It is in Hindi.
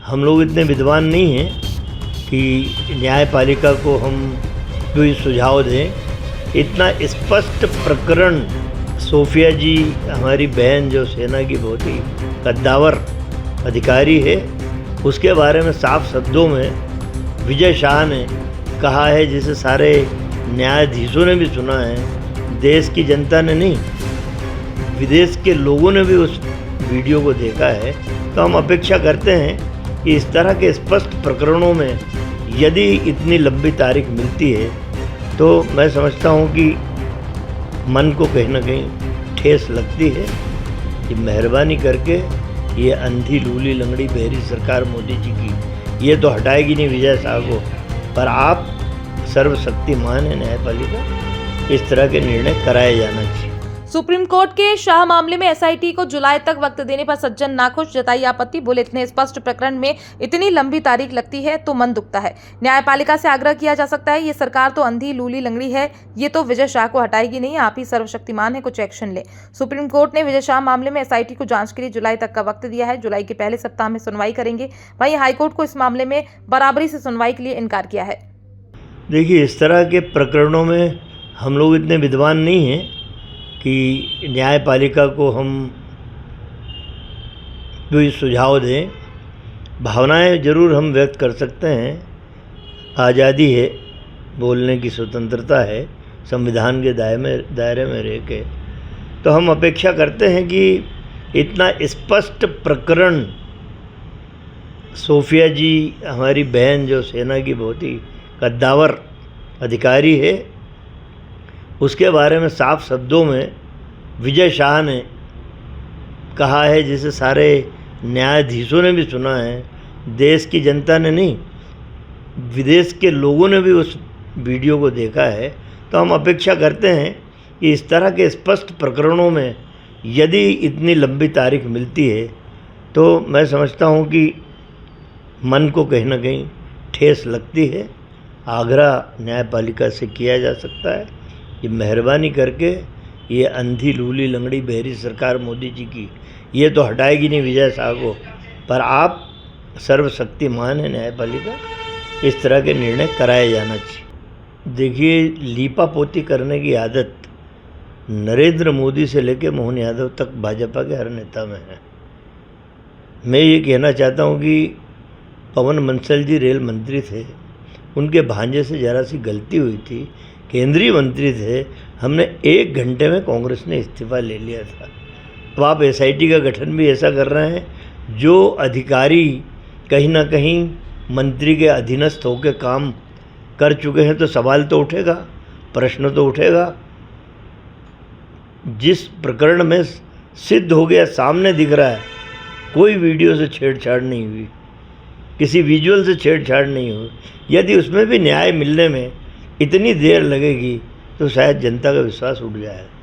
हम लोग इतने विद्वान नहीं हैं कि न्यायपालिका को हम कोई सुझाव दें। इतना स्पष्ट प्रकरण सोफिया जी हमारी बहन जो सेना की बहुत ही कद्दावर अधिकारी है, उसके बारे में साफ शब्दों में विजय शाह ने कहा है, जिसे सारे न्यायाधीशों ने भी सुना है, देश की जनता ने नहीं, विदेश के लोगों ने भी उस वीडियो को देखा है। तो हम अपेक्षा करते हैं कि इस तरह के स्पष्ट प्रकरणों में यदि इतनी लंबी तारीख मिलती है तो मैं समझता हूँ कि मन को कहीं ना कहीं ठेस लगती है कि मेहरबानी करके ये अंधी लूली लंगड़ी बहरी सरकार मोदी जी की ये तो हटाएगी नहीं विजय शाह को, पर आप सर्वशक्तिमान है न्यायपालिका, इस तरह के निर्णय कराए जाना चाहिए। सुप्रीम कोर्ट के शाह मामले में एसआईटी को जुलाई तक वक्त देने पर सज्जन नाखुश, जताई आपत्ति। बोले इतने स्पष्ट प्रकरण में इतनी लंबी तारीख लगती है तो मन दुखता है। न्यायपालिका से आग्रह किया जा सकता है, ये सरकार तो अंधी लूली लंगड़ी है, ये तो विजय शाह को हटाएगी नहीं, आप ही सर्वशक्तिमान है, कुछ एक्शन ले। सुप्रीम कोर्ट ने विजय शाह मामले में एसआईटी को जांच के लिए जुलाई तक का वक्त दिया है। जुलाई के पहले सप्ताह में सुनवाई करेंगे। वहीं हाईकोर्ट को इस मामले में बराबरी से सुनवाई के लिए इनकार किया है। देखिए, इस तरह के प्रकरणों में हम लोग इतने विद्वान नहीं हैं कि न्यायपालिका को हम कोई सुझाव दें। भावनाएं जरूर हम व्यक्त कर सकते हैं, आज़ादी है, बोलने की स्वतंत्रता है संविधान के दायरे में रह के। तो हम अपेक्षा करते हैं कि इतना स्पष्ट प्रकरण सोफिया जी हमारी बहन जो सेना की बहुत ही कद्दावर अधिकारी है, उसके बारे में साफ शब्दों में विजय शाह ने कहा है, जिसे सारे न्यायाधीशों ने भी सुना है, देश की जनता ने नहीं, विदेश के लोगों ने भी उस वीडियो को देखा है। तो हम अपेक्षा करते हैं कि इस तरह के स्पष्ट प्रकरणों में यदि इतनी लंबी तारीख मिलती है तो मैं समझता हूँ कि मन को कहीं ना कहीं ठेस लगती है। आग्रह न्यायपालिका से किया जा सकता है कि मेहरबानी करके ये अंधी लूली लंगड़ी बहरी सरकार मोदी जी की ये तो हटाएगी नहीं विजय शाह को, पर आप सर्वशक्तिमान है न्यायपालिका, इस तरह के निर्णय कराए जाना चाहिए। देखिए, लीपापोती करने की आदत नरेंद्र मोदी से लेकर मोहन यादव तक भाजपा के हर नेता में है। मैं ये कहना चाहता हूँ कि पवन बंसल जी रेल मंत्री थे, उनके भांजे से ज़रा सी गलती हुई थी, केंद्रीय मंत्री थे, हमने 1 घंटे में कांग्रेस ने इस्तीफा ले लिया था। अब आप एसआईटी का गठन भी ऐसा कर रहे हैं, जो अधिकारी कहीं ना कहीं मंत्री के अधीनस्थ होकर काम कर चुके हैं, तो सवाल तो उठेगा, प्रश्न तो उठेगा। जिस प्रकरण में सिद्ध हो गया, सामने दिख रहा है, कोई वीडियो से छेड़छाड़ नहीं हुई, किसी विजुअल से छेड़छाड़ नहीं हुई, यदि उसमें भी न्याय मिलने में इतनी देर लगेगी तो शायद जनता का विश्वास उठ जाएगा।